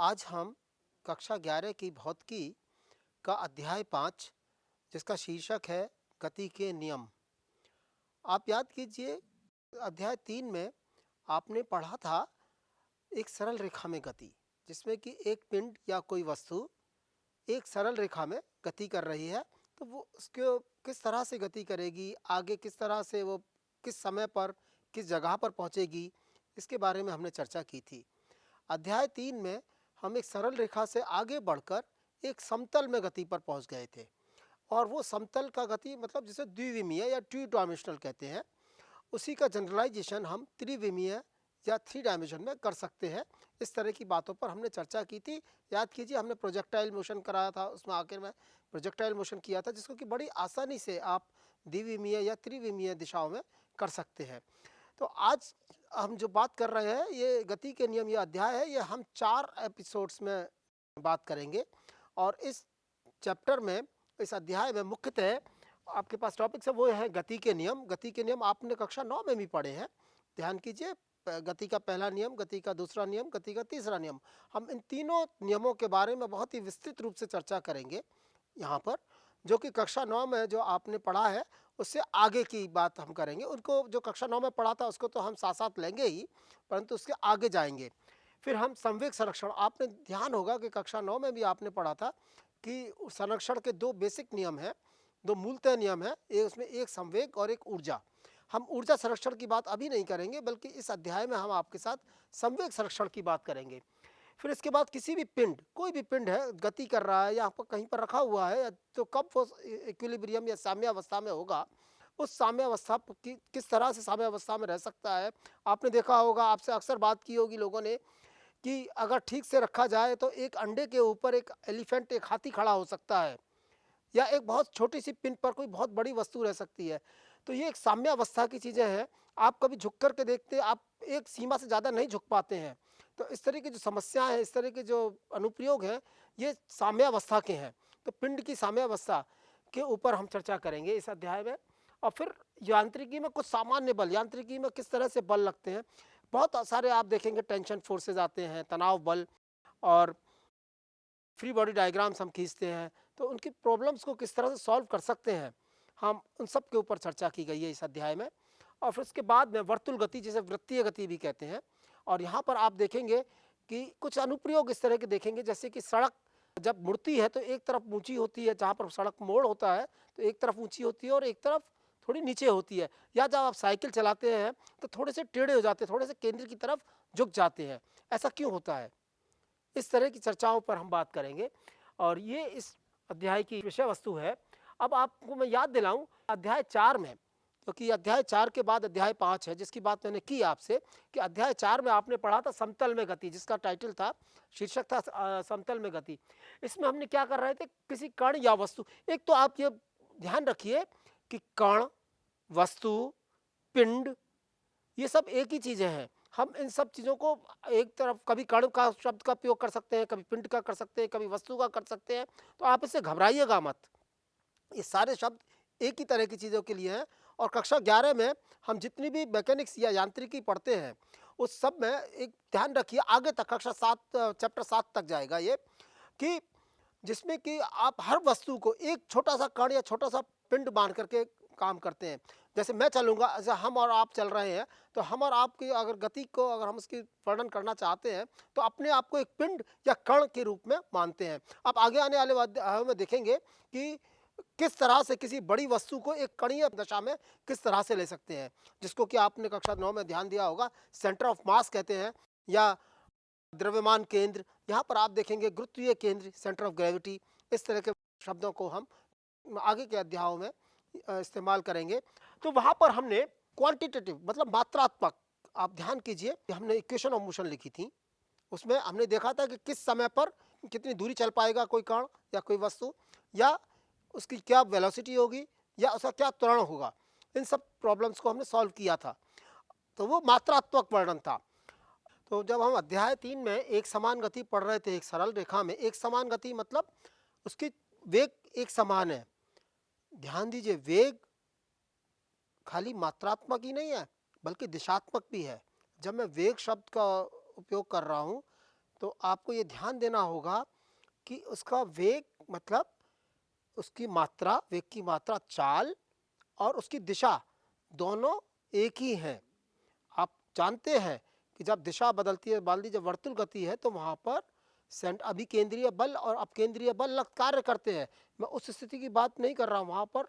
आज हम कक्षा 11 की भौतिकी का अध्याय 5 जिसका शीर्षक है गति के नियम। आप याद कीजिए अध्याय 3 में आपने पढ़ा था एक सरल रेखा में गति, जिसमें कि एक पिंड या कोई वस्तु एक सरल रेखा में गति कर रही है। तो वो उसको किस तरह से गति करेगी, आगे किस तरह से वो किस समय पर किस जगह पर पहुंचेगी, इसके बारे में हमने चर्चा की थी। अध्याय 3 में हम एक सरल रेखा से आगे बढ़कर एक समतल में गति पर पहुंच गए थे, और वो समतल का गति मतलब जिसे द्विविमीय या टू डायमेंशनल कहते हैं, उसी का जनरलाइजेशन हम त्रिविमीय या थ्री डायमेंशन में कर सकते हैं। इस तरह की बातों पर हमने चर्चा की थी। याद कीजिए हमने प्रोजेक्टाइल मोशन कराया था, उसमें आखिर में प्रोजेक्टाइल मोशन किया था, जिसको कि बड़ी आसानी से आप द्विविमीय या त्रिविमीय दिशाओं में कर सकते हैं। तो आज हम जो बात कर रहे हैं ये गति के नियम, ये अध्याय है, ये हम 4 एपिसोड्स में बात करेंगे। और इस चैप्टर में, इस अध्याय में मुख्यतः आपके पास टॉपिक्स है वो है गति के नियम। गति के नियम आपने कक्षा 9 में भी पढ़े हैं, ध्यान कीजिए। गति का पहला नियम, गति का दूसरा नियम, गति का तीसरा नियम। हम इन तीनों नियमों के बारे में बहुत ही विस्तृत रूप से चर्चा करेंगे यहाँ पर, जो कि कक्षा 9 में जो आपने पढ़ा है उससे आगे की बात हम करेंगे। उनको जो कक्षा 9 में पढ़ा था उसको तो हम साथ साथ लेंगे ही, परंतु उसके आगे जाएंगे। फिर हम संवेग संरक्षण, आपने ध्यान होगा कि कक्षा 9 में भी आपने पढ़ा था कि संरक्षण के 2 बेसिक नियम हैं, 2 मूलतः नियम है, उसमें एक संवेग और एक ऊर्जा। हम ऊर्जा संरक्षण की बात अभी नहीं करेंगे, बल्कि इस अध्याय में हम आपके साथ संवेग संरक्षण की बात करेंगे। फिर इसके बाद किसी भी पिंड, कोई भी पिंड है गति कर रहा है या पर कहीं पर रखा हुआ है, तो कब वो इक्विलिब्रियम या साम्यावस्था में होगा, उस साम्यावस्था की किस तरह से साम्यावस्था में रह सकता है। आपने देखा होगा, आपसे अक्सर बात की होगी लोगों ने, कि अगर ठीक से रखा जाए तो एक अंडे के ऊपर एक एलिफेंट, एक हाथी खड़ा हो सकता है, या एक बहुत छोटी सी पिन पर कोई बहुत बड़ी वस्तु रह सकती है। तो ये एक साम्यावस्था की चीज़ें हैं। आप कभी झुक कर के देखते, आप एक सीमा से ज़्यादा नहीं झुक पाते हैं। तो इस तरह की जो समस्याएं हैं, इस तरह के जो अनुप्रयोग हैं, ये साम्यावस्था के हैं। तो पिंड की साम्यावस्था के ऊपर हम चर्चा करेंगे इस अध्याय में। और फिर यांत्रिकी में कुछ सामान्य बल, यांत्रिकी में किस तरह से बल लगते हैं, बहुत सारे आप देखेंगे टेंशन फोर्सेज आते हैं, तनाव बल, और फ्री बॉडी डायग्राम्स हम खींचते हैं, तो उनकी प्रॉब्लम्स को किस तरह से सॉल्व कर सकते हैं, हम उन सब के ऊपर चर्चा की गई है इस अध्याय में। और फिर उसके बाद में वर्तुल गति, जिसे वृत्तीय गति भी कहते हैं। और यहाँ पर आप देखेंगे कि कुछ अनुप्रयोग इस तरह के देखेंगे, जैसे कि सड़क जब मुड़ती है तो एक तरफ ऊंची होती है, जहाँ पर सड़क मोड़ होता है तो एक तरफ ऊंची होती है और एक तरफ थोड़ी नीचे होती है। या जब आप साइकिल चलाते हैं तो थोड़े से टेढ़े हो जाते हैं, थोड़े से केंद्र की तरफ झुक जाते हैं, ऐसा क्यों होता है, इस तरह की चर्चाओं पर हम बात करेंगे। और ये इस अध्याय की विषय वस्तु है। अब आपको मैं याद दिलाऊं, अध्याय 4 में, क्योंकि अध्याय 4 के बाद अध्याय 5 है, जिसकी बात मैंने की आपसे, कि अध्याय 4 में आपने पढ़ा था समतल में गति, जिसका टाइटल था, शीर्षक था समतल में गति। इसमें हमने क्या कर रहे थे, किसी कण या वस्तु, एक तो आप ये ध्यान रखिए कि कण, वस्तु, पिंड, ये सब एक ही चीजें हैं। हम इन सब चीजों को एक तरफ, कभी कण का शब्द का उपयोग कर सकते हैं, कभी पिंड का कर सकते हैं, कभी वस्तु का कर सकते हैं। तो आप इससे घबराइएगा मत, ये सारे शब्द एक ही तरह की चीजों के लिए हैं। और कक्षा 11 में हम जितनी भी मैकेनिक्स या यांत्रिकी पढ़ते हैं, उस सब में एक ध्यान रखिए, आगे तक कक्षा 7, चैप्टर 7 तक जाएगा ये, कि जिसमें कि आप हर वस्तु को एक छोटा सा कण या छोटा सा पिंड मान करके काम करते हैं। जैसे मैं चलूंगा, जैसे हम और आप चल रहे हैं, तो हम और आपकी अगर गति को अगर हम उसकी वर्णन करना चाहते हैं, तो अपने आप को एक पिंड या कण के रूप में मानते हैं। आप आगे आने वाले अध्यायों में देखेंगे कि किस तरह से किसी बड़ी वस्तु को एक कणीय दशा में किस तरह से ले सकते हैं, जिसको कि आपने कक्षा 9 में ध्यान दिया होगा, सेंटर ऑफ मास कहते हैं, या द्रव्यमान केंद्र। यहाँ पर आप देखेंगे गुरुत्वीय केंद्र, सेंटर ऑफ ग्रेविटी। इस तरह के शब्दों को हम आगे के अध्यायों में इस्तेमाल करेंगे। तो वहाँ पर हमने क्वांटिटेटिव मतलब मात्रात्मक, आप ध्यान कीजिए, हमने इक्वेशन ऑफ मोशन लिखी थी। उसमें हमने देखा था कि किस समय पर कितनी दूरी चल पाएगा कोई कण या कोई वस्तु, या उसकी क्या वेलोसिटी होगी, या उसका क्या त्वरण होगा। इन सब प्रॉब्लम्स को हमने सॉल्व किया था, तो वो मात्रात्मक वर्णन था। तो जब हम अध्याय 3 में एक समान गति पढ़ रहे थे, एक सरल रेखा में एक समान गति, मतलब उसकी वेग एक समान है। ध्यान दीजिए, वेग खाली मात्रात्मक ही नहीं है, बल्कि दिशात्मक भी है। जब मैं वेग शब्द का उपयोग कर रहा हूँ, तो आपको ये ध्यान देना होगा कि उसका वेग मतलब उसकी मात्रा, वेग की मात्रा, चाल और उसकी दिशा दोनों एक ही हैं। आप जानते हैं कि जब दिशा बदलती है, मान लीजिए जब वर्तुल गति है तो वहाँ पर अभिकेंद्रीय बल और अपकेंद्रीय बल कार्य करते हैं। मैं उस स्थिति की बात नहीं कर रहा हूँ, वहाँ पर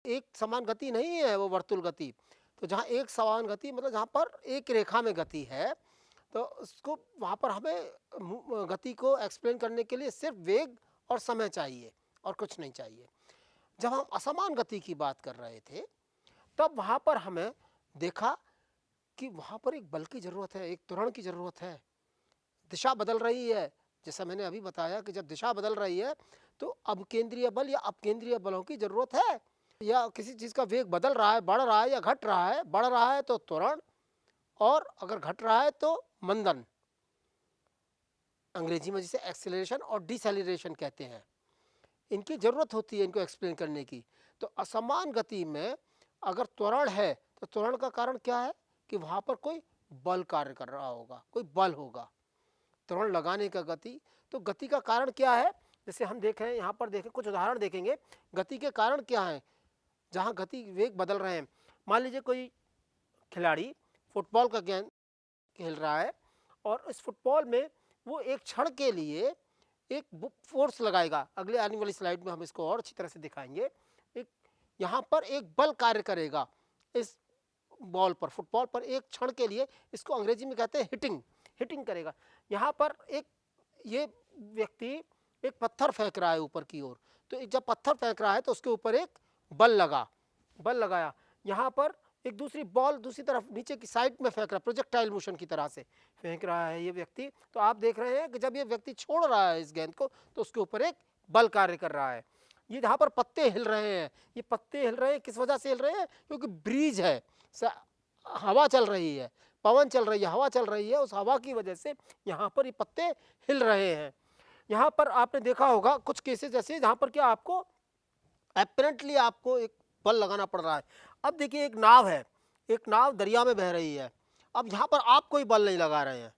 एक समान गति नहीं है वो वर्तुल गति। तो जहाँ एक समान गति मतलब जहाँ पर एक रेखा में गति है, तो उसको वहाँ पर हमें गति को एक्सप्लेन करने के लिए सिर्फ वेग और समय चाहिए और कुछ नहीं चाहिए। जब हम असमान गति की बात कर रहे थे तब वहाँ पर हमें देखा कि वहाँ पर एक बल की ज़रूरत है, एक त्वरण की ज़रूरत है। दिशा बदल रही है, जैसा मैंने अभी बताया कि जब दिशा बदल रही है तो अवकेंद्रीय बल या अपकेंद्रीय बलों की ज़रूरत है। या किसी चीज़ का वेग बदल रहा है, बढ़ रहा है या घट रहा है, बढ़ रहा है तो त्वरण और अगर घट रहा है तो मंदन, अंग्रेजी में जिसे एक्सेलरेशन और डिसेलरेशन कहते हैं। इनकी ज़रूरत होती है इनको एक्सप्लेन करने की। तो असमान गति में अगर त्वरण है तो त्वरण का कारण क्या है कि वहाँ पर कोई बल कार्य कर रहा होगा, कोई बल होगा, त्वरण लगाने का गति। तो गति का कारण क्या है, जैसे हम देखें यहाँ पर, देखें कुछ उदाहरण देखेंगे गति के कारण क्या है जहाँ गति वेग बदल रहे हैं। मान लीजिए कोई खिलाड़ी फुटबॉल का गेंद खेल रहा है और इस फुटबॉल में वो एक क्षण के लिए एक फोर्स लगाएगा। अगले आने वाली स्लाइड में हम इसको और अच्छी तरह से दिखाएंगे। एक यहाँ पर एक बल कार्य करेगा इस बॉल पर, फुटबॉल पर एक क्षण के लिए, इसको अंग्रेजी में कहते हैं हिटिंग, हिटिंग करेगा। यहाँ पर एक ये व्यक्ति एक पत्थर फेंक रहा है ऊपर की ओर, तो जब पत्थर फेंक रहा है तो उसके ऊपर एक बल लगाया। यहाँ पर एक दूसरी बॉल दूसरी तरफ नीचे की साइड में फेंक रहा है, प्रोजेक्टाइल मोशन की तरह से फेंक रहा है ये व्यक्ति। तो आप देख रहे हैं कि जब ये व्यक्ति छोड़ रहा है इस गेंद को तो उसके ऊपर एक बल कार्य कर रहा है। ये जहाँ पर पत्ते हिल रहे हैं, ये पत्ते हिल रहे हैं किस वजह से हिल रहे हैं, क्योंकि ब्रीज है, हवा चल रही है, पवन चल रही है, हवा चल रही है, उस हवा की वजह से यहाँ पर ये पत्ते हिल रहे हैं। यहाँ पर आपने देखा होगा कुछ केसेस ऐसे जहाँ पर क्या आपको एपरेंटली आपको एक बल लगाना पड़ रहा है। अब देखिए एक नाव है, एक नाव दरिया में बह रही है। अब यहाँ पर आप कोई बल नहीं लगा रहे हैं,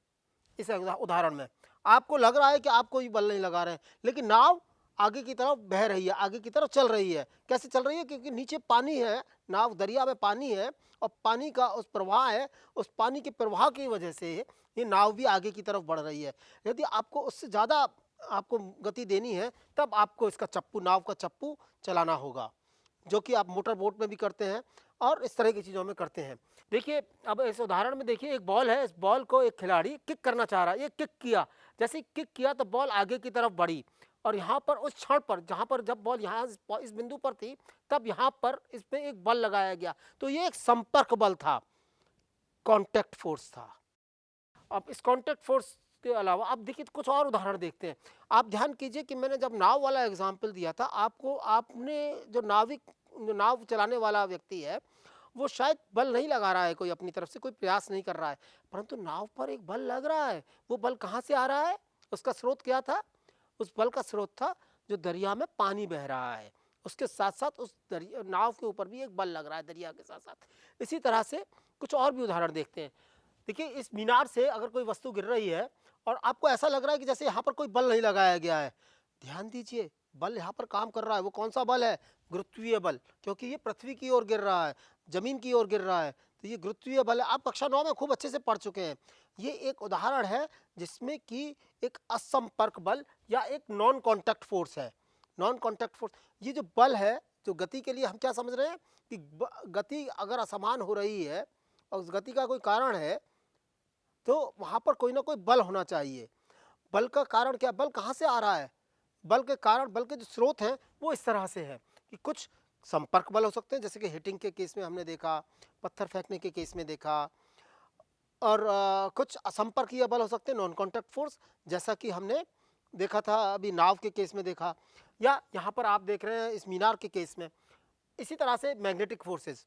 इस उदाहरण में आपको लग रहा है कि आप कोई बल नहीं लगा रहे हैं, लेकिन नाव आगे की तरफ बह रही है, आगे की तरफ चल रही है। कैसे चल रही है, क्योंकि नीचे पानी है, नाव दरिया में पानी है और पानी का उस प्रवाह है, उस पानी के प्रवाह की वजह से ये नाव भी आगे की तरफ बढ़ रही है। यदि आपको उससे ज़्यादा आपको गति देनी है तब आपको इसका चप्पू, नाव का चप्पू चलाना होगा, जो कि आप मोटर बोट में भी करते हैं और इस तरह की चीज़ों में करते हैं। देखिए अब इस उदाहरण में देखिए एक बॉल है, इस बॉल को एक खिलाड़ी किक करना चाह रहा है, ये किक किया, जैसे किक किया तो बॉल आगे की तरफ बढ़ी और यहाँ पर उस क्षण पर जहाँ पर जब बॉल यहाँ इस बिंदु पर थी तब यहाँ पर इसमें एक बल लगाया गया, तो ये एक संपर्क बल था, कॉन्टैक्ट फोर्स था। अब इस कॉन्टैक्ट फोर्स के अलावा अब देखिए कुछ और उदाहरण देखते हैं। आप ध्यान कीजिए कि मैंने जब नाव वाला एग्जाम्पल दिया था आपको, आपने जो नाव चलाने वाला व्यक्ति है वो शायद बल नहीं लगा रहा है, कोई अपनी तरफ से कोई प्रयास नहीं कर रहा है, परंतु नाव पर एक बल लग रहा है। वो बल कहाँ से आ रहा है, उसका स्रोत क्या था, उस बल का स्रोत था जो दरिया में पानी बह रहा है, उसके साथ साथ उस नाव के ऊपर भी एक बल लग रहा है दरिया के साथ साथ। इसी तरह से कुछ और भी उदाहरण देखते हैं। देखिए इस मीनार से अगर कोई वस्तु गिर रही है और आपको ऐसा लग रहा है कि जैसे यहाँ पर कोई बल नहीं लगाया गया है, ध्यान दीजिए बल यहाँ पर काम कर रहा है। वो कौन सा बल है, गुरुत्वीय बल, क्योंकि ये पृथ्वी की ओर गिर रहा है, जमीन की ओर गिर रहा है, तो ये गुरुत्वीय बल है। आप कक्षा 9 में खूब अच्छे से पढ़ चुके हैं। ये एक उदाहरण है जिसमें कि एक असंपर्क बल या एक नॉन कॉन्टैक्ट फोर्स है। नॉन कॉन्टैक्ट फोर्स, ये जो बल है, जो गति के लिए हम क्या समझ रहे हैं कि गति अगर असमान हो रही है और उस गति का कोई कारण है तो वहाँ पर कोई ना कोई बल होना चाहिए। बल का कारण क्या, बल कहाँ से आ रहा है, बल के कारण, बल के जो स्रोत हैं वो इस तरह से है कि कुछ संपर्क बल हो सकते हैं, जैसे कि हिटिंग के केस में हमने देखा, पत्थर फेंकने के केस में देखा, और कुछ असंपर्कीय बल हो सकते हैं, नॉन कॉन्टैक्ट फोर्स, जैसा कि हमने देखा था अभी नाव के केस में देखा, या यहाँ पर आप देख रहे हैं इस मीनार के केस में। इसी तरह से मैग्नेटिक फोर्सेस,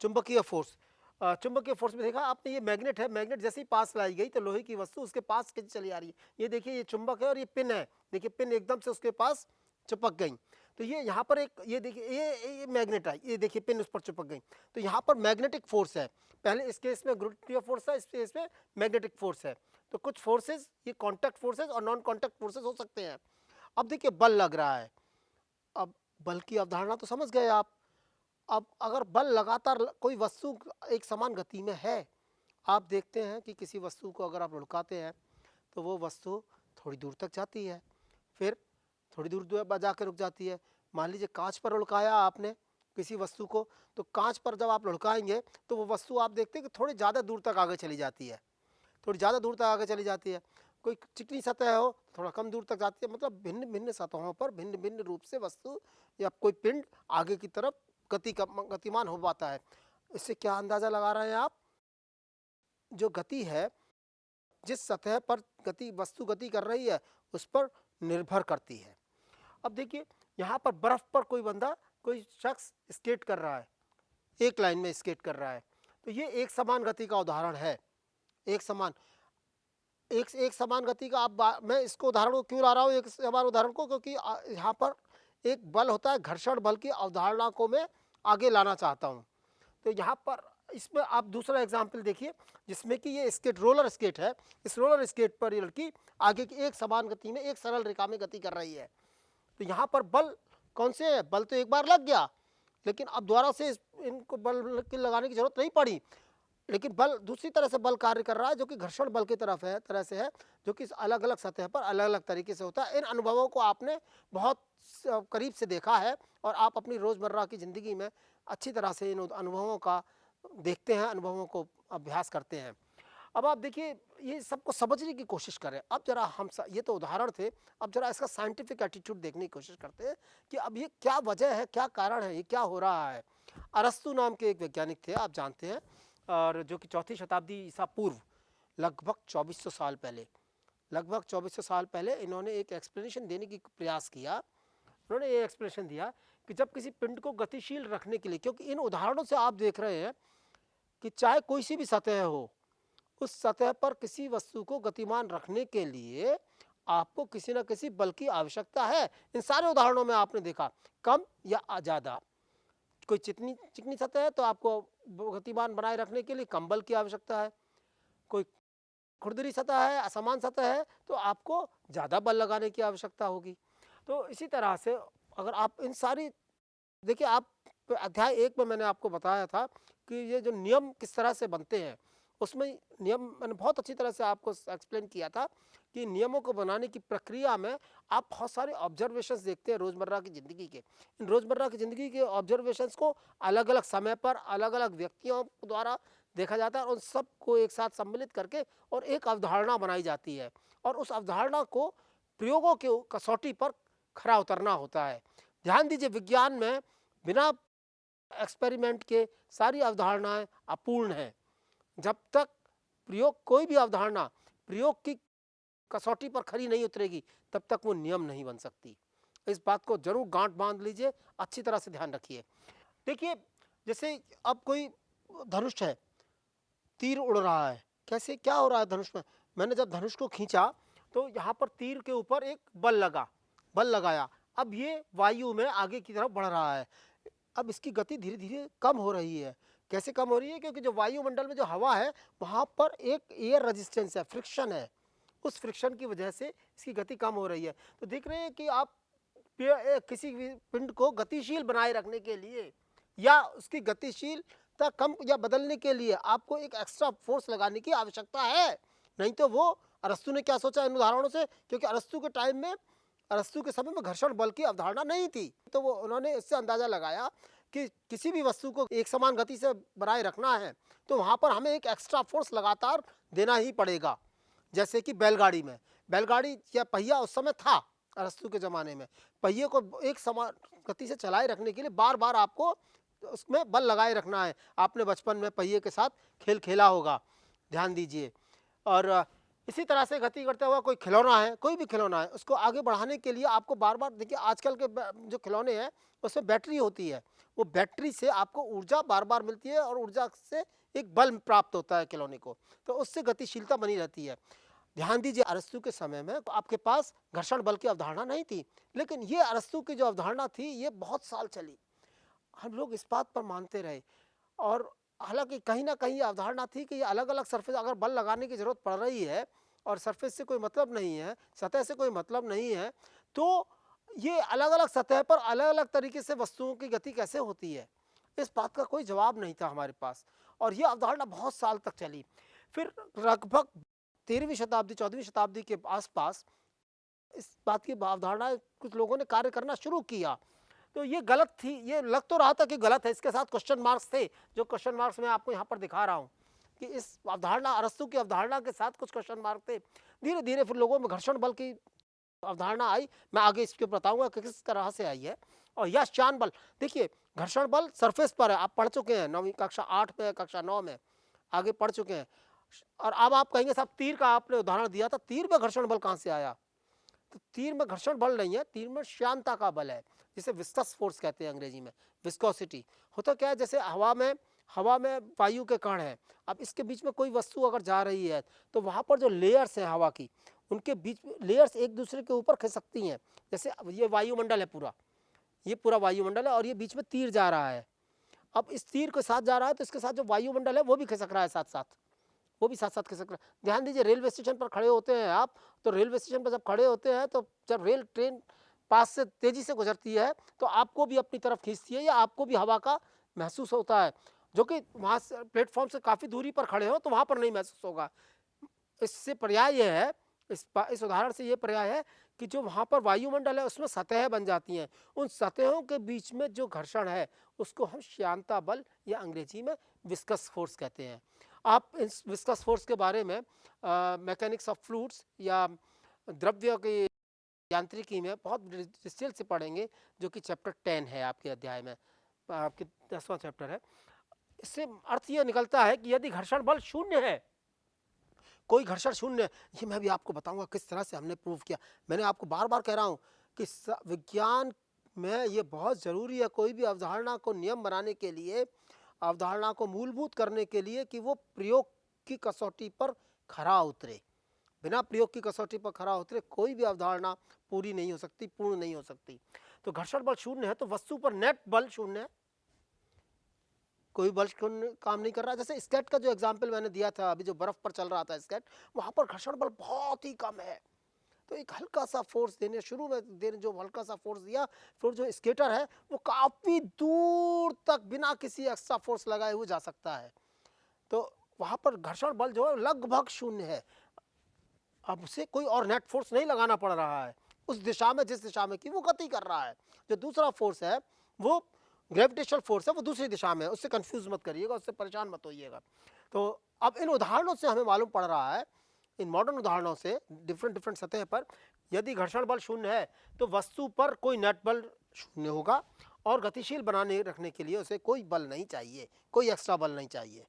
चुंबकीय फोर्स, चुंबकीय फोर्स में देखा आपने, ये मैग्नेट है, मैग्नेट जैसे ही पास लाई गई तो लोहे की वस्तु उसके पास खिंच चली आ रही है। ये देखिए ये चुंबक है और ये पिन है, देखिए पिन एकदम से उसके पास चिपक गई। तो ये यहाँ पर एक, ये देखिए ये मैग्नेट है, ये देखिए पिन उस पर चिपक गई, तो यहाँ पर मैग्नेटिक फोर्स है। पहले इस केस में गुरुत्वीय फोर्स है, इस केस में मैग्नेटिक फोर्स है। तो कुछ फोर्सेस ये कांटेक्ट फोर्सेस और नॉन कांटेक्ट फोर्सेस हो सकते हैं। अब देखिए बल लग रहा है, अब बल की अवधारणा तो समझ गए आप। अब अगर बल लगातार कोई वस्तु एक समान गति में है, आप देखते हैं कि किसी वस्तु को अगर आप लुढ़काते हैं तो वो वस्तु थोड़ी दूर तक जाती है, फिर थोड़ी दूर जा के रुक जाती है। मान लीजिए कांच पर लुढ़काया आपने किसी वस्तु को, तो कांच पर जब आप लुढ़काएंगे तो वो वस्तु आप देखते हैं कि थोड़ी ज़्यादा दूर तक आगे चली जाती है, थोड़ी ज़्यादा दूर तक आगे चली जाती है। कोई चिकनी सतह हो थोड़ा कम दूर तक जाती है। मतलब भिन्न भिन्न सतहों पर भिन्न भिन्न रूप से वस्तु या कोई पिंड आगे की तरफ गतिमान हो पाता है। इससे क्या अंदाज़ा लगा रहे हैं आप? जो गति है, जिस सतह पर वस्तु गति कर रही है उस पर निर्भर करती है। अब देखिए यहाँ पर बर्फ पर कोई शख्स स्केट कर रहा है, एक लाइन में स्केट कर रहा है, तो ये एक समान गति का उदाहरण है। एक समान गति का मैं इसको उदाहरण को क्यों ला रहा हूँ, एक समान उदाहरण को, क्योंकि यहाँ पर एक बल होता है, घर्षण बल की अवधारणा को मैं आगे लाना चाहता हूँ। तो यहाँ पर इसमें आप दूसरा एग्जाम्पल देखिए जिसमें कि ये रोलर स्केट है। इस रोलर स्केट पर ये लड़की आगे की एक समान गति में एक सरल रेखा में गति कर रही है। तो यहाँ पर बल कौन से है? बल तो एक बार लग गया, लेकिन अब दोबारा से इनको बल लगाने की जरूरत नहीं पड़ी, लेकिन बल दूसरी तरह से बल कार्य कर रहा है जो कि घर्षण बल की तरह से है, जो कि अलग अलग सतह पर अलग अलग तरीके से होता है। इन अनुभवों को आपने बहुत करीब से देखा है और आप अपनी रोज़मर्रा की ज़िंदगी में अच्छी तरह से इन अनुभवों का देखते हैं, अनुभवों को अभ्यास करते हैं। अब आप देखिए ये सबको समझने की कोशिश करें। अब जरा ये तो उदाहरण थे, अब जरा इसका साइंटिफिक एटीट्यूड देखने की कोशिश करते हैं कि अब ये क्या वजह है, क्या कारण है, ये क्या हो रहा है। अरस्तु नाम के एक वैज्ञानिक थे, आप जानते हैं, और जो कि 4वीं शताब्दी ईसा पूर्व, लगभग 2400 साल पहले इन्होंने एक एक्सप्लेनेशन देने की प्रयास किया। उन्होंने ये एक्सप्लेनेशन दिया कि जब किसी पिंड को गतिशील रखने के लिए, क्योंकि इन उदाहरणों से आप देख रहे हैं कि चाहे कोई सी भी सतह हो, उस सतह पर किसी वस्तु को गतिमान रखने के लिए आपको किसी न किसी बल की आवश्यकता है। इन सारे उदाहरणों में आपने देखा कम या ज़्यादा, कोई चिकनी सतह है तो आपको गतिमान बनाए रखने के लिए कम बल की आवश्यकता है, कोई खुरदरी सतह है, असमान सतह है, तो आपको ज़्यादा बल लगाने की आवश्यकता होगी। तो इसी तरह से अगर आप इन सारी देखिए, आप अध्याय 1 में मैंने आपको बताया था कि ये जो नियम किस तरह से बनते हैं, उसमें नियम मैंने बहुत अच्छी तरह से आपको एक्सप्लेन किया था कि नियमों को बनाने की प्रक्रिया में आप बहुत सारे ऑब्जर्वेशंस देखते हैं रोज़मर्रा की ज़िंदगी के। इन रोज़मर्रा की ज़िंदगी के ऑब्जर्वेशंस को अलग अलग समय पर अलग अलग व्यक्तियों द्वारा देखा जाता है और उन सब को एक साथ सम्मिलित करके और एक अवधारणा बनाई जाती है, और उस अवधारणा को प्रयोगों के कसौटी पर खरा उतरना होता है। ध्यान दीजिए, विज्ञान में बिना एक्सपेरिमेंट के सारी अवधारणाएं अपूर्ण हैं। जब तक कोई भी अवधारणा प्रयोग की कसौटी पर खरी नहीं उतरेगी, तब तक वो नियम नहीं बन सकती। इस बात को जरूर गांठ बांध लीजिए, अच्छी तरह से ध्यान रखिए। देखिए, जैसे अब कोई धनुष है, तीर उड़ रहा है, कैसे क्या हो रहा है धनुष में? मैंने जब धनुष को खींचा तो यहाँ पर तीर के ऊपर एक बल लगाया। अब ये वायु में आगे की तरफ बढ़ रहा है। अब इसकी गति धीरे धीरे कम हो रही है। कैसे कम हो रही है? क्योंकि जो वायुमंडल में जो हवा है वहाँ पर एक एयर रेजिस्टेंस है, फ्रिक्शन है। उस फ्रिक्शन की वजह से इसकी गति कम हो रही है। तो देख रहे हैं कि आप किसी भी पिंड को गतिशील बनाए रखने के लिए या उसकी गतिशीलता कम या बदलने के लिए आपको एक एक्स्ट्रा फोर्स लगाने की आवश्यकता है। नहीं तो वो अरस्तु ने क्या सोचा इन उदाहरणों से, क्योंकि अरस्तु के समय में घर्षण बल की अवधारणा नहीं थी, तो वो उन्होंने इससे अंदाजा लगाया कि किसी भी वस्तु को एक समान गति से बनाए रखना है तो वहाँ पर हमें एक एक्स्ट्रा फोर्स लगातार देना ही पड़ेगा। जैसे कि बैलगाड़ी या पहिया उस समय था, अरस्तु के ज़माने में पहिए को एक समान गति से चलाए रखने के लिए बार बार आपको उसमें बल लगाए रखना है। आपने बचपन में पहिए के साथ खेल खेला होगा, ध्यान दीजिए। और इसी तरह से गति करता हुआ कोई खिलौना है, कोई भी खिलौना है, उसको आगे बढ़ाने के लिए आपको बार बार, देखिए आजकल के जो खिलौने हैं उसमें बैटरी होती है, वो बैटरी से आपको ऊर्जा बार बार मिलती है और ऊर्जा से एक बल प्राप्त होता है खिलौने को, तो उससे गतिशीलता बनी रहती है। ध्यान दीजिए, अरस्तु के समय में आपके पास घर्षण बल की अवधारणा नहीं थी, लेकिन ये अरस्तु की जो अवधारणा थी ये बहुत साल चली। हम लोग इस बात पर मानते रहे, और हालांकि कहीं ना कहीं अवधारणा थी कि ये अलग अलग सरफेस अगर बल लगाने की जरूरत पड़ रही है और सरफेस से कोई मतलब नहीं है, सतह से कोई मतलब नहीं है, तो ये अलग-अलग सतह पर अलग-अलग तरीके से वस्तुओं की गति कैसे होती है? इस बात का कोई जवाब नहीं था हमारे पास और ये अवधारणा बहुत साल तक चली। फिर लगभग 13वीं शताब्दी 14वीं शताब्दी के आस-पास इस बात की अवधारणा कुछ लोगों ने कार्य करना शुरू किया। तो ये गलत थी, ये लग तो रहा था कि गलत है, इसके साथ क्वेश्चन मार्क्स थे, जो क्वेश्चन मार्क्स मैं आपको यहाँ पर दिखा रहा हूँ कि इस अवधारणा अरस्तू की अवधारणा के साथ कुछ क्वेश्चन मार्क थे। धीरे-धीरे फिर लोगों में घर्षण बल की अवधारणा आई। मैं आगे इसके बताऊंगा कि किस तरह से आई है। और यशयान बल, देखिए घर्षण बल सरफेस पर है, आप पढ़ चुके हैं 9वीं कक्षा 8 में, कक्षा 9 में आगे पढ़ चुके हैं। और अब आप कहेंगे साहब तीर का आपने उदाहरण दिया था, तीर में घर्षण बल कहाँ से आया? तो तीर में घर्षण बल नहीं है, तीर में श्यानता का बल है, जिसे विस्कस फोर्स कहते हैं अंग्रेजी में, विस्कोसिटी। होता क्या है, जैसे हवा में वायु के कण हैं, अब इसके बीच में कोई वस्तु अगर जा रही है तो वहाँ पर जो लेयर्स हैं हवा की, उनके बीच लेयर्स एक दूसरे के ऊपर खिसकती हैं। जैसे ये वायुमंडल है पूरा, ये पूरा वायुमंडल है और ये बीच में तीर जा रहा है। अब इस तीर के साथ जा रहा है तो इसके साथ जो वायुमंडल है वो भी खिसक रहा है, साथ साथ वो भी साथ साथ खिसक रहा है। ध्यान दीजिए, रेलवे स्टेशन पर खड़े होते हैं आप, तो रेलवे स्टेशन पर जब खड़े होते हैं तो जब रेल ट्रेन पास से तेजी से गुजरती है तो आपको भी अपनी तरफ खींचती है या आपको भी हवा का महसूस होता है, जो कि वहाँ से प्लेटफॉर्म से काफ़ी दूरी पर खड़े हो तो वहाँ पर नहीं महसूस होगा। इससे पर्याय यह है, इस उदाहरण से ये पर्याय है कि जो वहाँ पर वायुमंडल है उसमें सतह बन जाती हैं, उन सतहों के बीच में जो घर्षण है उसको हम श्यानता बल या अंग्रेजी में विस्कस फोर्स कहते हैं। आप इस विस्कस फोर्स के बारे में मैकेनिक्स ऑफ फ्लूइड्स या द्रव्य की यांत्रिकी में बहुत डिटेल से पढ़ेंगे, जो कि चैप्टर 10 है आपके अध्याय में, आपके 10वां चैप्टर है। इससे अर्थ ये निकलता है कि यदि घर्षण बल शून्य है, कोई घर्षण शून्य, ये मैं भी आपको बताऊंगा किस तरह से हमने प्रूव किया। मैंने आपको बार बार कह रहा हूं कि विज्ञान में ये बहुत ज़रूरी है, कोई भी अवधारणा को नियम बनाने के लिए, अवधारणा को मूलभूत करने के लिए, कि वो प्रयोग की कसौटी पर खरा उतरे। बिना प्रयोग की कसौटी पर खरा उतरे कोई भी अवधारणा पूरी नहीं हो सकती, पूर्ण नहीं हो सकती। तो घर्षण बल शून्य है तो वस्तु पर नेट बल शून्य है, कोई बल काम नहीं कर रहा। जैसे स्केट का जो एग्जाम्पल मैंने दिया था, अभी जो बर्फ पर चल रहा था स्केट, वहां पर घर्षण बल बहुत ही कम है, तो एक हल्का सा फोर्स देने, शुरू में देने जो हल्का सा फोर्स दिया, फिर जो स्केटर है वो काफी दूर तक बिना किसी एक्स्ट्रा फोर्स लगाए हुए जा सकता है। तो वहां पर घर्षण बल जो है लगभग शून्य है। अब उसे कोई और नेट फोर्स नहीं लगाना पड़ रहा है उस दिशा में जिस दिशा में कि वो गति कर रहा है। जो दूसरा फोर्स है वो ग्रेविटेशनल फोर्स है, वो दूसरी दिशा में है, उससे कंफ्यूज मत करिएगा, उससे परेशान मत होइएगा। तो अब इन उदाहरणों से हमें मालूम पड़ रहा है, इन मॉडर्न उदाहरणों से, डिफरेंट सतह पर यदि घर्षण बल शून्य है तो वस्तु पर कोई नेट बल शून्य होगा और गतिशील बनाने रखने के लिए उसे कोई बल नहीं चाहिए, कोई एक्स्ट्रा बल नहीं चाहिए,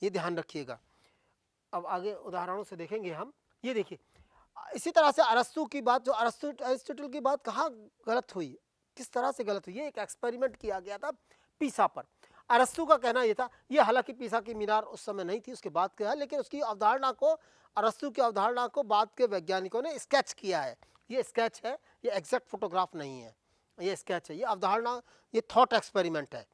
ये ध्यान रखिएगा। अब आगे उदाहरणों से देखेंगे हम। ये देखिए, इसी तरह से अरस्तु की बात, जो अरिस्टोटल की बात कहाँ गलत हुई, किस तरह से गलत हुई, ये एक एक्सपेरिमेंट किया गया था पीसा पर। अरस्तु का कहना ये था, ये हालांकि पीसा की मीनार उस समय नहीं थी, उसके बाद का है, लेकिन उसकी अवधारणा को, अरस्तु की अवधारणा को बाद के वैज्ञानिकों ने स्केच किया है। ये स्केच है, ये एग्जैक्ट फोटोग्राफ नहीं है, ये स्केच है, ये अवधारणा, ये थॉट एक्सपेरिमेंट है।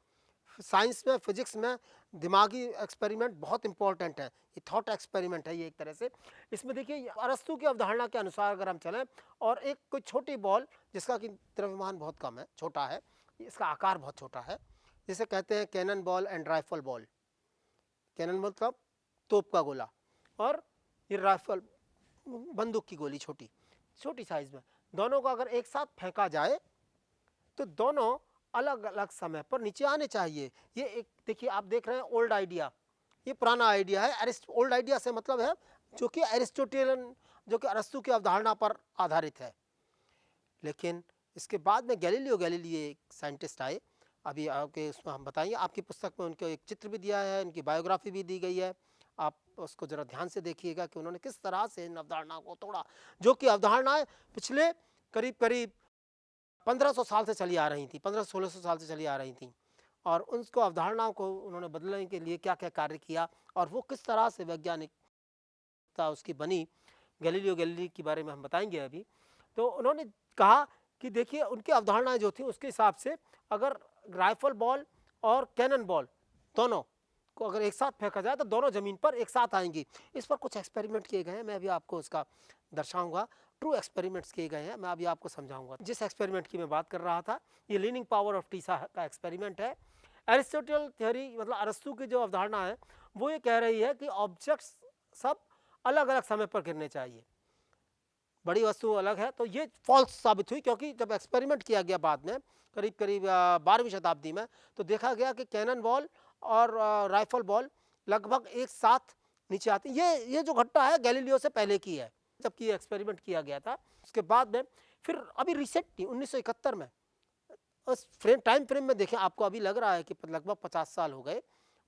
साइंस में, फिजिक्स में दिमागी एक्सपेरिमेंट बहुत इंपॉर्टेंट है, ये थॉट एक्सपेरिमेंट है ये एक तरह से। इसमें देखिए अरस्तु की अवधारणा के अनुसार अगर हम चलें, और एक कोई छोटी बॉल जिसका कि द्रव्यमान बहुत कम है, छोटा है, इसका आकार बहुत छोटा है, जिसे कहते हैं cannon ball and rifle ball. Cannon मतलब तोप का गोला, और ये राइफल बंदूक की गोली, छोटी छोटी साइज में। दोनों को अगर एक साथ फेंका जाए तो दोनों अलग अलग समय पर नीचे आने चाहिए। ये एक देखिए, आप देख रहे हैं ओल्ड आइडिया, ये पुराना आइडिया है। ओल्ड आइडिया से मतलब है जो कि एरिस्टोटेलियन, जो कि अरस्तु की अवधारणा पर आधारित है। लेकिन इसके बाद में गैलीलियो गैलीली एक साइंटिस्ट आए, अभी आपके उसमें हम बताएंगे, आपकी पुस्तक में उनके एक चित्र भी दिया है, उनकी बायोग्राफी भी दी गई है, आप उसको जरा ध्यान से देखिएगा कि उन्होंने किस तरह से इन अवधारणा को तोड़ा, जो कि अवधारणाएं पिछले करीब करीब 1500 साल से चली आ रही थी, 1500-1600 साल से चली आ रही थी, और उनको अवधारणाओं को उन्होंने बदलने के लिए क्या क्या कार्य किया और वो किस तरह से वैज्ञानिकता उसकी बनी, गैलीलियो गैलीली के बारे में हम बताएंगे अभी। तो उन्होंने कहा कि देखिए उनकी अवधारणाएं जो थी उसके हिसाब से, अगर राइफल बॉल और कैनन बॉल दोनों को अगर एक साथ फेंका जाए तो दोनों ज़मीन पर एक साथ आएंगी। इस पर कुछ एक्सपेरिमेंट किए गए हैं, मैं अभी आपको उसका दर्शाऊंगा। ट्रू एक्सपेरिमेंट्स किए गए हैं, मैं अभी आपको समझाऊंगा। जिस एक्सपेरिमेंट की मैं बात कर रहा था, ये लीनिंग पावर ऑफ टीसा का एक्सपेरिमेंट है। एरिस्टोटल थ्योरी मतलब अरस्तु की जो अवधारणा है वो ये कह रही है कि ऑब्जेक्ट्स सब अलग अलग समय पर गिरने चाहिए, बड़ी वस्तु अलग है। तो ये फॉल्स साबित हुई, क्योंकि जब एक्सपेरिमेंट किया गया बाद में करीब करीब 12वीं शताब्दी में, तो देखा गया कि कैनन बॉल और राइफल बॉल लगभग एक साथ नीचे आती। ये जो घटना है गैलीलियो से पहले की है, जबकि ये एक्सपेरिमेंट किया गया था। उसके बाद में फिर अभी रिसेंटली 1971 में उस टाइम फ्रेम में देखें, आपको अभी लग रहा है कि लगभग 50 साल हो गए,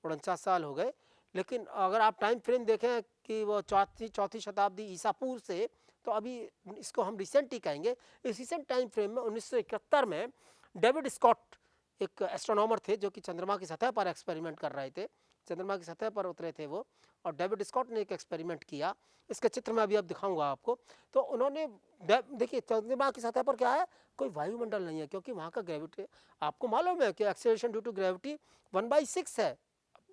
49 साल हो गए, लेकिन अगर आप टाइम फ्रेम देखें कि वो चौथी शताब्दी ईसा पूर्व से, तो अभी इसको हम रिसेंट ही कहेंगे। इस रिसेंट टाइम फ्रेम में 1971 में डेविड स्कॉट एक एस्ट्रोनॉमर थे जो कि चंद्रमा की सतह पर एक्सपेरिमेंट कर रहे थे, चंद्रमा की सतह पर उतरे थे वो, और डेविड स्कॉट ने एक एक्सपेरिमेंट किया। इसके चित्र में अभी अब दिखाऊंगा आपको। तो उन्होंने देखिए चंद्रमा की सतह पर क्या है, कोई वायुमंडल नहीं है, क्योंकि वहाँ का ग्रेविटी आपको मालूम है कि एक्सेलरेशन ड्यू टू ग्रेविटी 1/6 है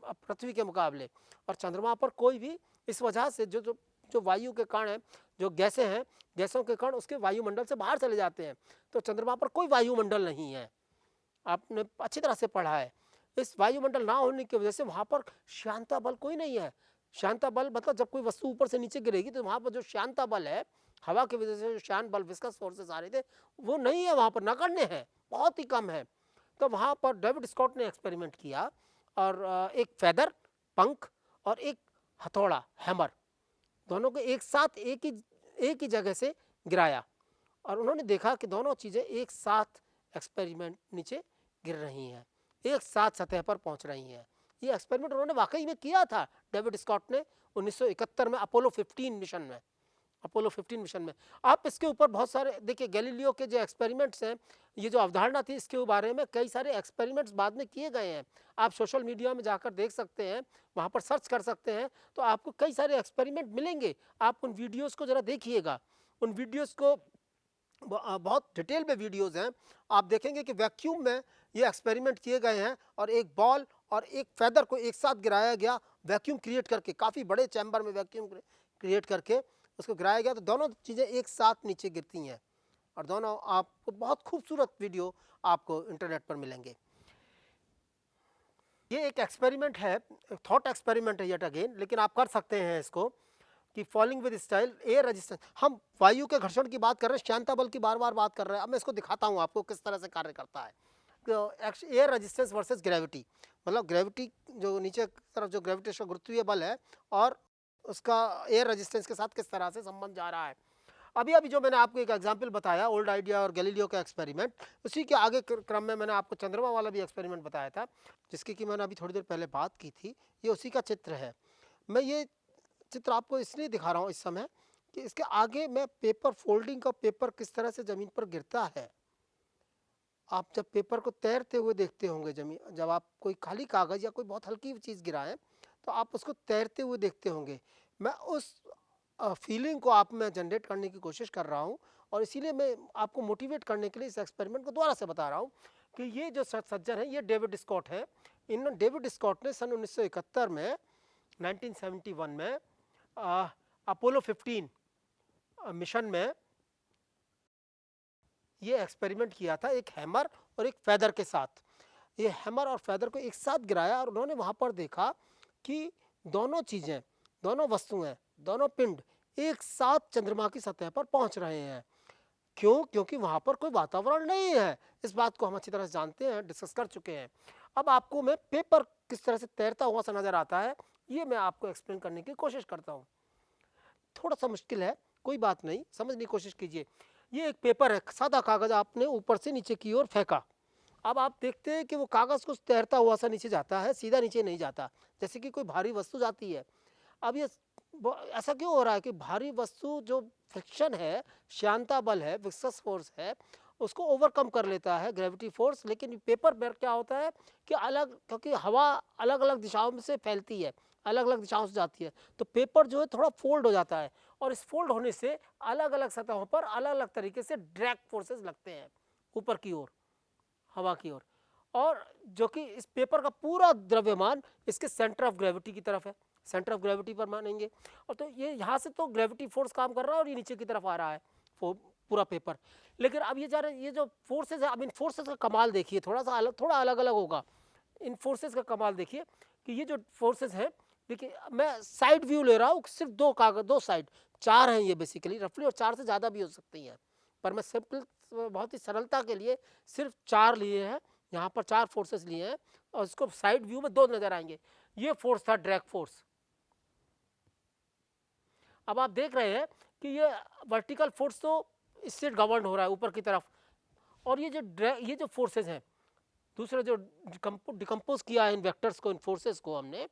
पृथ्वी के मुकाबले, और चंद्रमा पर कोई भी इस वजह से जो जो जो वायु के कण हैं, जो गैसें हैं, गैसों के कण उसके वायुमंडल से बाहर चले जाते हैं। तो चंद्रमा पर कोई वायुमंडल नहीं है, आपने अच्छी तरह से पढ़ा है। इस वायुमंडल ना होने की वजह से वहाँ पर श्यानता बल कोई नहीं है। श्यानता बल मतलब जब कोई वस्तु ऊपर से नीचे गिरेगी तो वहाँ पर जो श्यानता बल है, हवा की वजह से जो श्यान बल विस्कस फोर्सेस आ रहे थे, वो नहीं है वहाँ पर, नगण्य है, बहुत ही कम है। तो वहाँ पर डेविड स्कॉट ने एक्सपेरिमेंट किया और एक फेदर पंख और एक हथौड़ा हैमर, दोनों को एक साथ एक ही जगह से गिराया, और उन्होंने देखा कि दोनों चीज़ें एक साथ एक्सपेरिमेंट नीचे गिर रही हैं, एक साथ सतह पर पहुंच रही हैं। ये एक्सपेरिमेंट उन्होंने वाकई में किया था डेविड स्कॉट ने 1971 में अपोलो 15 मिशन में, अपोलो 15 मिशन में। आप इसके ऊपर बहुत सारे देखिए, गैलीलियो के जो एक्सपेरिमेंट्स हैं, ये जो अवधारणा थी, इसके बारे में कई सारे एक्सपेरिमेंट्स बाद में किए गए हैं। आप सोशल मीडिया में जाकर देख सकते हैं, वहाँ पर सर्च कर सकते हैं, तो आपको कई सारे एक्सपेरिमेंट मिलेंगे। आप उन वीडियोज़ को ज़रा देखिएगा, उन वीडियोज़ को बहुत डिटेल में वीडियोज़ हैं। आप देखेंगे कि वैक्यूम में ये एक्सपेरिमेंट किए गए हैं, और एक बॉल और एक फेदर को एक साथ गिराया गया वैक्यूम क्रिएट करके, काफ़ी बड़े चैम्बर में वैक्यूम क्रिएट करके उसको गिराया गया, तो दोनों चीज़ें एक साथ नीचे गिरती हैं, और दोनों आपको बहुत खूबसूरत वीडियो आपको इंटरनेट पर मिलेंगे। ये एक एक्सपेरिमेंट है, थॉट एक्सपेरिमेंट है येट अगेन, लेकिन आप कर सकते हैं इसको कि falling with style, air resistance. हम वायु के घर्षण की बात कर रहे हैं, श्यानता बल की बार बार बात कर रहे हैं। अब मैं इसको दिखाता हूँ आपको किस तरह से कार्य करता है। एयर रेजिस्टेंस वर्सेस ग्रेविटी, मतलब ग्रेविटी जो नीचे की तरफ जो ग्रेविटेशन गुरुत्वीय बल है, और उसका एयर रेजिस्टेंस के साथ किस तरह से संबंध जा रहा है। अभी अभी जो मैंने आपको एक एग्जाम्पल बताया, ओल्ड आइडिया और गैलीलियो का एक्सपेरिमेंट, उसी के आगे क्रम में मैंने आपको चंद्रमा वाला भी एक्सपेरिमेंट बताया था, जिसकी कि मैंने अभी थोड़ी देर पहले बात की थी। ये उसी का चित्र है। मैं ये चित्र आपको इसलिए दिखा रहा हूँ इस समय कि इसके आगे मैं पेपर फोल्डिंग का पेपर किस तरह से ज़मीन पर गिरता है। आप जब पेपर को तैरते हुए देखते होंगे जमीन, जब आप कोई खाली कागज़ या कोई बहुत हल्की चीज़ गिराएं, तो आप उसको तैरते हुए देखते होंगे। मैं उस फीलिंग को आप में जनरेट करने की कोशिश कर रहा हूँ, और इसीलिए मैं आपको मोटिवेट करने के लिए इस एक्सपेरिमेंट को दोबारा से बता रहा हूँ कि ये जो सज्जन है, ये डेविड स्कॉट है। डेविड स्कॉट ने सन 1971 में 1971 में अपोलो 15 मिशन में ये एक्सपेरिमेंट किया था, एक हैमर और एक फेदर के साथ। ये हैमर और फेदर को एक साथ गिराया, और उन्होंने वहाँ पर देखा कि दोनों चीज़ें, दोनों वस्तुएं, दोनों पिंड एक साथ चंद्रमा की सतह पर पहुँच रहे हैं। क्यों? क्योंकि वहाँ पर कोई वातावरण नहीं है। इस बात को हम अच्छी तरह से जानते हैं, डिस्कस कर चुके हैं। अब आपको मैं पेपर किस तरह से तैरता हुआ सा नज़र आता है, ये मैं आपको एक्सप्लेन करने की कोशिश करता हूँ। थोड़ा सा मुश्किल है, कोई बात नहीं, समझने की कोशिश कीजिए। ये एक पेपर है, सादा कागज़ आपने ऊपर से नीचे की ओर फेंका। अब आप देखते हैं कि वो कागज़ कुछ तैरता हुआ सा नीचे जाता है, सीधा नीचे नहीं जाता, जैसे कि कोई भारी वस्तु जाती है। अब ये ऐसा क्यों हो रहा है कि भारी वस्तु जो फ्रिक्शन है, श्यानता बल है, विस्कस फोर्स है, उसको ओवरकम कर लेता है ग्रेविटी फोर्स। लेकिन पेपर पर क्या होता है कि अलग, क्योंकि हवा अलग अलग दिशाओं में से फैलती है, अलग अलग दिशाओं से जाती है, तो पेपर जो है थोड़ा फोल्ड हो जाता है, और इस फोल्ड होने से अलग अलग सतहों पर अलग अलग तरीके से ड्रैग फोर्सेस लगते हैं ऊपर की ओर, हवा की ओर। और जो कि इस पेपर का पूरा द्रव्यमान इसके सेंटर ऑफ ग्रेविटी की तरफ है, सेंटर ऑफ ग्रेविटी पर मानेंगे। और तो ये यहाँ से तो ग्रेविटी फोर्स काम कर रहा है और ये नीचे की तरफ आ रहा है पूरा पेपर। लेकिन अब ये जा रहा है, ये जो फोर्सेज है, अब इन फोर्सेज का कमाल देखिए, थोड़ा सा अलग, थोड़ा अलग अलग होगा। इन फोर्सेज का कमाल देखिए कि ये जो फोर्सेज हैं, देखिए मैं साइड व्यू ले रहा हूँ, सिर्फ दो कागज, दो साइड, चार हैं ये बेसिकली रफली, और चार से ज़्यादा भी हो सकती हैं, पर मैं सिंपल बहुत ही सरलता के लिए सिर्फ चार लिए हैं, यहाँ पर चार फोर्सेस लिए हैं, और इसको साइड व्यू में दो नजर आएंगे। ये फोर्स था ड्रैग फोर्स। अब आप देख रहे हैं कि ये वर्टिकल फोर्स तो इससे गवर्न हो रहा है ऊपर की तरफ, और ये जो फोर्सेस हैं दूसरे, जो डिकम्पोज किया है इन वेक्टर्स को, इन फोर्सेस को हमने,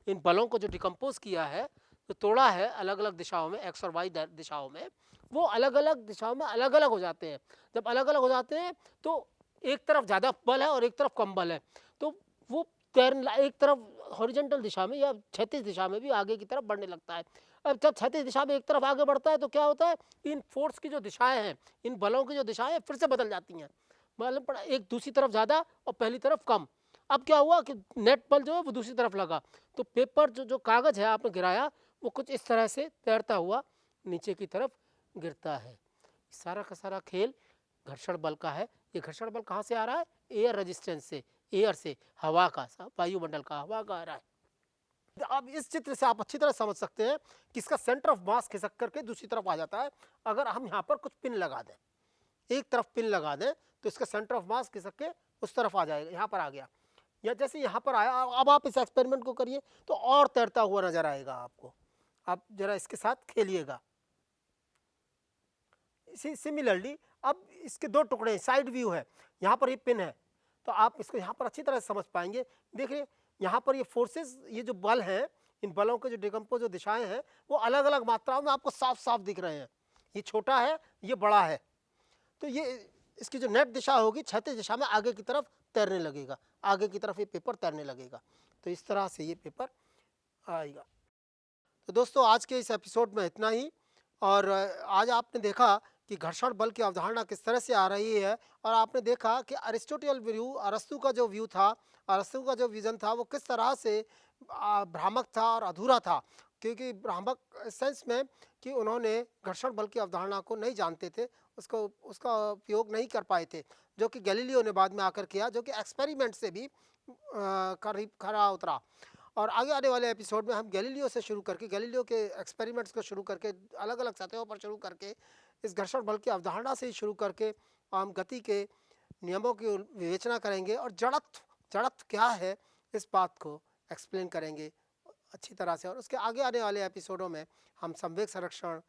इन बलों को जो डिकम्पोज किया है, जो तोड़ा है अलग अलग दिशाओं में, एक्स और वाई दिशाओं में, वो अलग अलग दिशाओं में अलग अलग हो जाते हैं। जब अलग अलग हो जाते हैं तो एक तरफ ज़्यादा बल है और एक तरफ कम बल है, तो वो तैरने, एक तरफ हॉरिजॉन्टल दिशा में या क्षैतिज दिशा में भी आगे की तरफ बढ़ने लगता है। अब जब क्षैतिज दिशा में एक तरफ आगे बढ़ता है तो क्या होता है, इन फोर्स की जो दिशाएं हैं, इन बलों की जो दिशाएं फिर से बदल जाती हैं, मालूम पड़ा, एक दूसरी तरफ ज़्यादा और पहली तरफ कम। अब क्या हुआ कि नेट बल जो है वो दूसरी तरफ लगा, तो पेपर जो कागज़ है आपने गिराया, वो कुछ इस तरह से तैरता हुआ नीचे की तरफ गिरता है। सारा का सारा खेल घर्षण बल का है। ये घर्षण बल कहाँ से आ रहा है? एयर रेजिस्टेंस से, एयर से, हवा का, वायुमंडल का, हवा का आ रहा है। अब इस चित्र से आप अच्छी तरह समझ सकते हैं कि इसका सेंटर ऑफ मास खिसक करके दूसरी तरफ आ जाता है। अगर हम यहाँ पर कुछ पिन लगा दें, एक तरफ पिन लगा दें, तो इसका सेंटर ऑफ मास खिसक के उस तरफ आ जाएगा, यहाँ पर आ गया, या जैसे यहाँ पर आया। अब आप इस एक्सपेरिमेंट को करिए तो और तैरता हुआ नजर आएगा आपको। आप जरा इसके साथ खेलिएगा। सिमिलरली अब इसके दो टुकड़े, साइड व्यू है, यहाँ पर ये पिन है, तो आप इसको यहाँ पर अच्छी तरह से समझ पाएंगे। देखिए यहाँ पर ये फोर्सेस, ये जो बल हैं, इन बलों के जो डिकम्पोज, जो दिशाएं हैं, वो अलग अलग मात्राओं में आपको साफ साफ दिख रहे हैं। ये छोटा है, ये बड़ा है, तो ये इसकी जो नेट दिशा होगी क्षैतिज दिशा में आगे की तरफ तैरने लगेगा, आगे की तरफ ये पेपर तैरने लगेगा। तो इस तरह से ये पेपर आएगा। तो दोस्तों आज के इस एपिसोड में इतना ही। और आज आपने देखा कि घर्षण बल की अवधारणा किस तरह से आ रही है, और आपने देखा कि अरिस्टोटल व्यू, अरस्तु का जो व्यू था, अरस्तु का जो विजन था, वो किस तरह से भ्रामक था और अधूरा था। क्योंकि भ्रामक सेंस में कि उन्होंने घर्षण बल की अवधारणा को नहीं जानते थे, उसका उपयोग नहीं कर पाए थे, जो कि गैलीलियो ने बाद में आकर किया, जो कि एक्सपेरिमेंट से भी करीब खरा उतरा। और आगे आने वाले एपिसोड में हम गैलीलियो से शुरू करके, गैलीलियो के एक्सपेरिमेंट्स को शुरू करके, अलग अलग सतहों पर शुरू करके, इस घर्षण बल की अवधारणा से ही शुरू करके हम गति के नियमों की विवेचना करेंगे, और जड़त्व क्या है इस बात को एक्सप्लेन करेंगे अच्छी तरह से। और उसके आगे आने वाले एपिसोडों में हम संवेग संरक्षण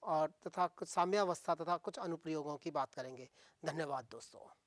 और तथा कुछ साम्यावस्था तथा कुछ अनुप्रयोगों की बात करेंगे। धन्यवाद दोस्तों।